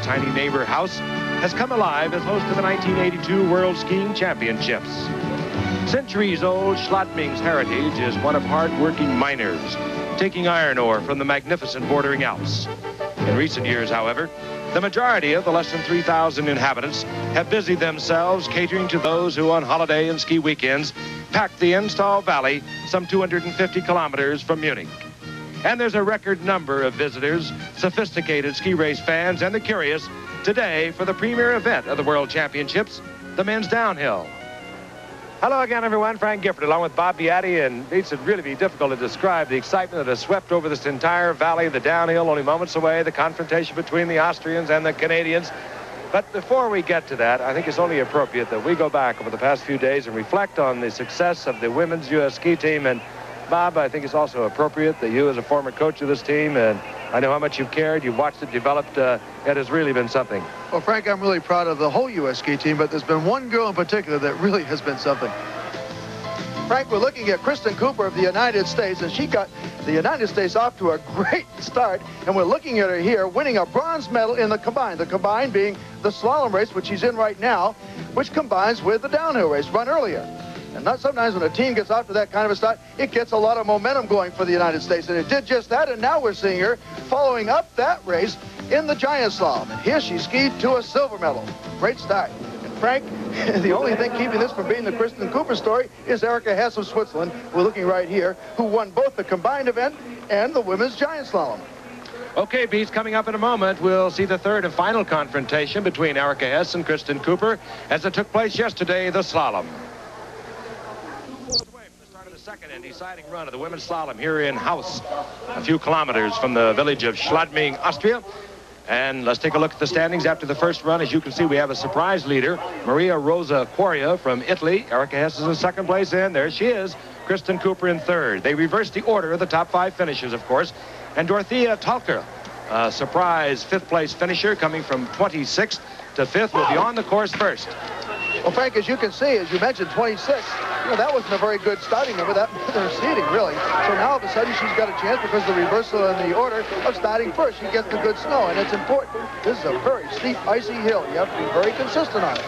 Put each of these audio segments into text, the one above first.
tiny neighbor house, has come alive as host of the 1982 World Skiing Championships. Centuries-old Schladming's heritage is one of hard-working miners, taking iron ore from the magnificent bordering Alps. In recent years, however, the majority of the less than 3,000 inhabitants have busied themselves catering to those who on holiday and ski weekends pack the Innstall Valley some 250 kilometers from Munich. And there's a record number of visitors, sophisticated ski race fans, and the curious today for the premier event of the World Championships, the men's downhill. Hello again, everyone. Frank Gifford along with Bob Beatty, and it would really be difficult to describe the excitement that has swept over this entire valley, the downhill, only moments away, the confrontation between the Austrians and the Canadians. But before we get to that, I think it's only appropriate that we go back over the past few days and reflect on the success of the women's U.S. ski team. And Bob, I think it's also appropriate that you, as a former coach of this team, and I know how much you've cared, you've watched it develop, it has really been something. Well, Frank, I'm really proud of the whole U.S. ski team, but there's been one girl in particular that really has been something. Frank, we're looking at CHRISTIN Cooper of the United States, and she got the United States off to a great start, and we're looking at her here winning a bronze medal in the combined being the slalom race, which she's in right now, which combines with the downhill race run earlier. And not sometimes when a team gets off to that kind of a start, it gets a lot of momentum going for the United States, and it did just that, and now we're seeing her following up that race in the giant slalom. And here she skied to a silver medal. Great start. And Frank, the only thing keeping this from being the CHRISTIN Cooper story is Erika Hess of Switzerland, we're looking right here, who won both the combined event and the women's giant slalom. Okay, Beats, coming up in a moment, we'll see the third and final confrontation between Erika Hess and CHRISTIN Cooper as it took place yesterday, the slalom. Second and deciding run of the women's slalom here in Haus, a few kilometers from the village of Schladming, Austria. And let's take a look at the standings after the first run. As you can see, we have a surprise leader, Maria Rosa Quaria from Italy. Erika Hess is in second place, and there she is, CHRISTIN Cooper in third. They reversed the order of the top five finishers, of course. And Dorothea Talker, a surprise fifth place finisher coming from 26th to 5th, will be on the course first. Well, Frank, as you can see, as you mentioned, 26, that wasn't a very good starting number. That they're seeding, really. So now all of a sudden she's got a chance because of the reversal in the order of starting first. She gets the good snow, and it's important. This is a very steep, icy hill. You have to be very consistent on it.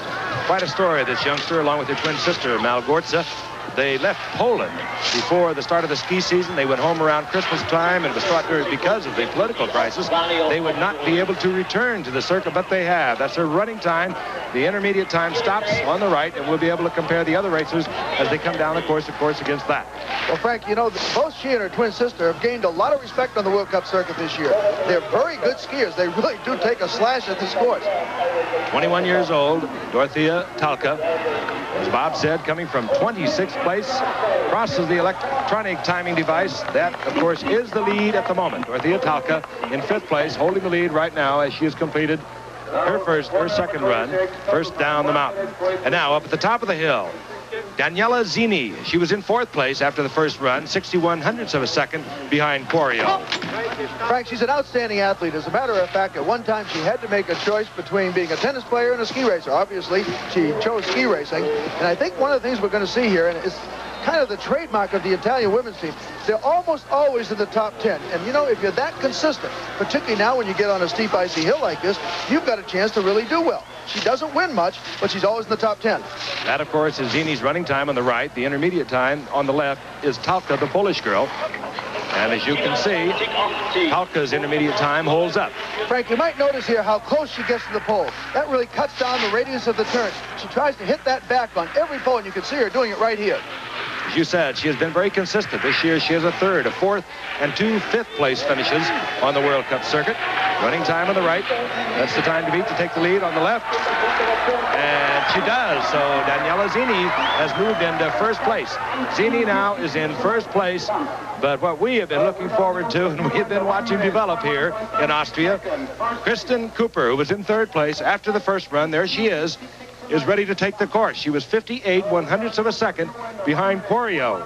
Quite a story, this youngster, along with her twin sister, Malgorza. They left Poland before the start of the ski season. They went home around Christmas time, and it was thought because of the political crisis, they would not be able to return to the circuit, but they have. That's their running time. The intermediate time stops on the right, and we'll be able to compare the other racers as they come down the course, of course, against that. Well, Frank, both she and her twin sister have gained a lot of respect on the World Cup circuit this year. They're very good skiers. They really do take a slash at this course. 21 years old, Dorothea Talka, as Bob said, coming from 26th place, crosses the electronic timing device. That, of course, is the lead at the moment. Dorothea Talka in 5th place, holding the lead right now as she has completed her second run, first down the mountain. And now up at the top of the hill, Daniela Zini. She was in 4th place after the first run, 61/100ths of a second behind Quario. Frank, she's an outstanding athlete. As a matter of fact, at one time she had to make a choice between being a tennis player and a ski racer. Obviously, she chose ski racing. And I think one of the things we're going to see here, and it's kind of the trademark of the Italian women's team, they're almost always in the top 10. And, if you're that consistent, particularly now when you get on a steep, icy hill like this, you've got a chance to really do well. She doesn't win much, but she's always in the top 10. That, of course, is Zini's running time on the right. The intermediate time on the left is Talka, the Polish girl. And as you can see, Talka's intermediate time holds up. Frank, you might notice here how close she gets to the pole. That really cuts down the radius of the turns. She tries to hit that back on every pole, and you can see her doing it right here. As you said, she has been very consistent. This year, she has a 3rd, a 4th, and 2 5th-place finishes on the World Cup circuit. Running time on the right. That's the time to beat to take the lead on the left. And she does. So Daniela Zini has moved into 1st place. Zini now is in 1st place. But what we have been looking forward to, and we have been watching develop here in Austria, CHRISTIN Cooper, who was in 3rd place after the first run, there she is ready to take the course. She was 58/100ths of a second behind Quario,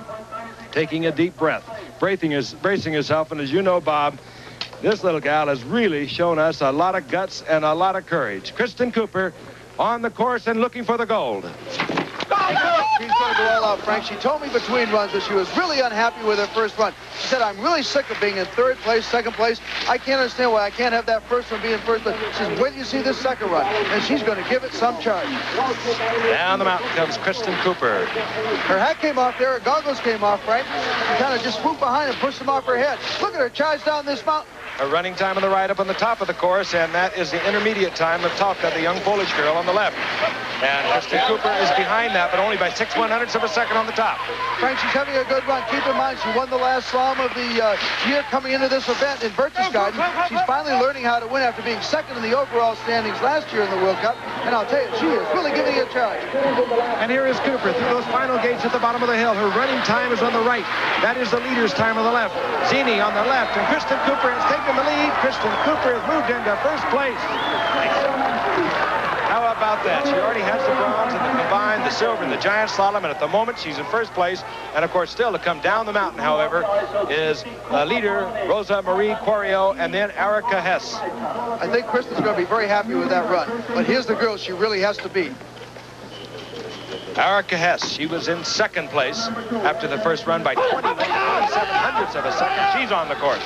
taking a deep breath, bracing herself. And as you know, Bob, this little gal has really shown us a lot of guts and a lot of courage. CHRISTIN Cooper on the course and looking for the gold. She's going to go all out, Frank. She told me between runs that she was really unhappy with her first run. She said, I'm really sick of being in third place, second place. I can't understand why I can't have that first one be in first place. She says, wait till you see this second run. And she's going to give it some charge. Down the mountain comes Kristen Cooper. Her hat came off there. Her goggles came off, Frank. She kind of just swooped behind and pushed them off her head. Look at her charge down this mountain. A running time on the right up on the top of the course, and that is the intermediate time of Talka, the young Polish girl, on the left. And Kristen Cooper is behind that, but only by 6/100ths of a second on the top. Frank, she's having a good run. Keep in mind, she won the last slalom of the year coming into this event in Berchtesgaden. She's finally learning how to win after being second in the overall standings last year in the World Cup. And I'll tell you, she is really giving it a charge. And here is Cooper through those final gates at the bottom of the hill. Her running time is on the right. That is the leader's time on the left. Zini on the left, and Kristen Cooper has taken the lead. Kristen Cooper has moved into first place. How about that? She already has the bronze and the combined, the silver, and the giant slalom, and at the moment she's in first place. And of course, still to come down the mountain, however, is leader Rosa Marie Quario and then Erica Hess. I think Kristen's going to be very happy with that run. But here's the girl she really has to beat. Erica Hess, she was in second place after the first run by 27/100ths of a second. She's on the course.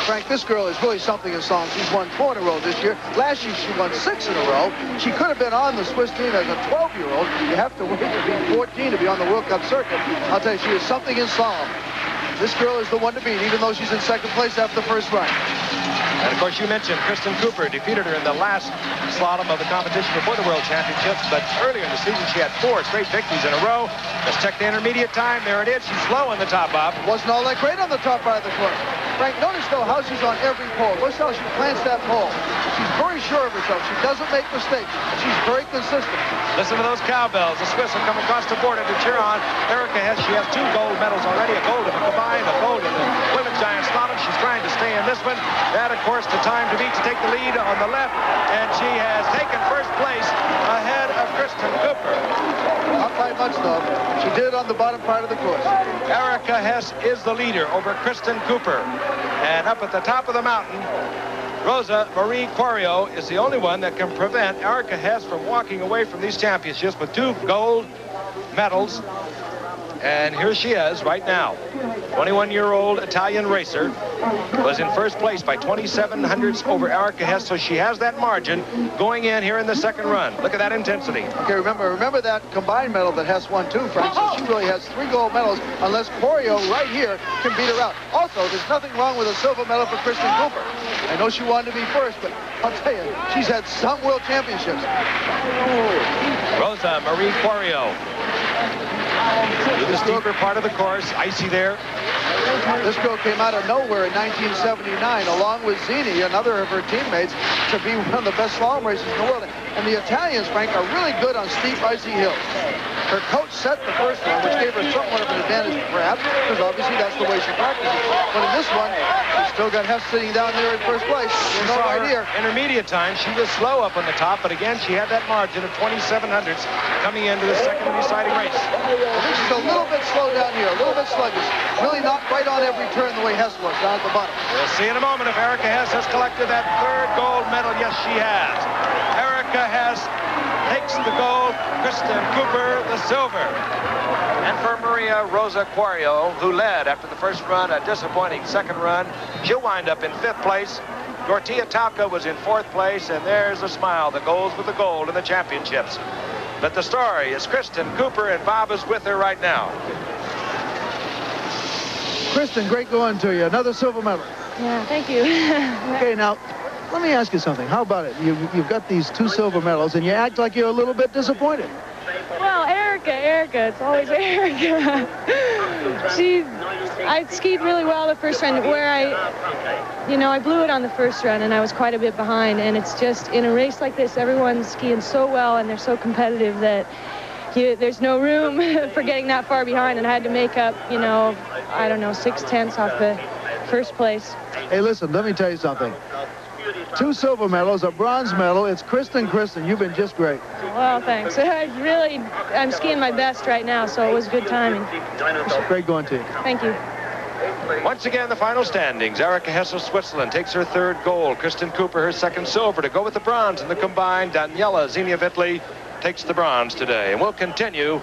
Frank, this girl is really something in slalom. She's won 4 in a row this year. Last year, she won 6 in a row. She could have been on the Swiss team as a 12-year-old. You have to win to be 14 to be on the World Cup circuit. I'll tell you, she is something in slalom. This girl is the one to beat, even though she's in second place after the first run. And of course, you mentioned Kristen Cooper defeated her in the last slalom of the competition before the World Championships, but earlier in the season, she had 4 straight victories in a row. Let's check the intermediate time. There it is. She's slow on the top, Bob. Wasn't all that great on the top part of the course. Frank, notice, though, how she's on every pole. Notice how she plants that pole. She's very sure of herself. She doesn't make mistakes. She's very consistent. Listen to those cowbells. The Swiss have come across the border to cheer on Erica Hess. She has 2 gold medals already, a gold in the combined, a gold in the women's giant slalom. She's trying to stay in this one. That, of course, the time to beat to take the lead on the left, and she has taken first place ahead of Kristen Cooper. Not by much, though. She did it on the bottom part of the course. Erica Hess is the leader over Kristen Cooper. And up at the top of the mountain, Rosa Marie Quario is the only one that can prevent Erica Hess from walking away from these championships with 2 gold medals. And here she is right now. 21-year-old Italian racer was in first place by 27/100ths over Erica Hess, so she has that margin going in here in the second run. Look at that intensity. Okay, remember that combined medal that Hess won too, Frank. So she really has 3 gold medals unless Quario right here can beat her out. Also, there's nothing wrong with a silver medal for Kristen Cooper. I know she wanted to be first, but I'll tell you, she's had some world championships. Rosa Marie Quario. To the steeper part of the course, icy there. This girl came out of nowhere in 1979, along with Zini, another of her teammates, to be one of the best slalom racers in the world. And the Italians, Frank, are really good on steep, icy hills. Her coach set the first one, which gave her somewhat of an advantage, perhaps, because obviously that's the way she practices. But in this one, she's still got Hess sitting down there in first place. You know, right here. Intermediate time, she was slow up on the top, but again, she had that margin of 27/100ths coming into the second and deciding race. I think she's a little bit slow down here, a little bit sluggish. Really not right on every turn the way Hess was down at the bottom. We'll see in a moment if Erica Hess has collected that 3rd gold medal. Yes, she has. Erica Hess takes the gold, Kristen Cooper the silver. And for Maria Rosa Quario, who led after the first run, a disappointing second run, she'll wind up in 5th place. Dorothea Talka was in 4th place, and there's a smile that goes with the gold in the championships. But the story is Kristen Cooper, and Bob is with her right now. Kristen, great going to you. Another silver medal. Yeah, thank you. Okay, now, let me ask you something. How about it? You've got these 2 silver medals, and you act like you're a little bit disappointed. Well, Erica, it's always Erica. I skied really well the first run, where I blew it on the first run, and I was quite a bit behind. And it's just, in a race like this, everyone's skiing so well, and they're so competitive that there's no room for getting that far behind, and I had to make up, I don't know, 6/10ths off the first place. Hey, listen, let me tell you something. 2 silver medals, a bronze medal. It's Kristen, you've been just great. Well, thanks. I'm skiing my best right now, so it was good timing. Great going to you. Thank you. Once again, the final standings. Erica Hess of Switzerland takes her 3rd gold. Kristen Cooper, her 2nd silver. To go with the bronze in the combined, Daniela Zini of Italy takes the bronze today. And we'll continue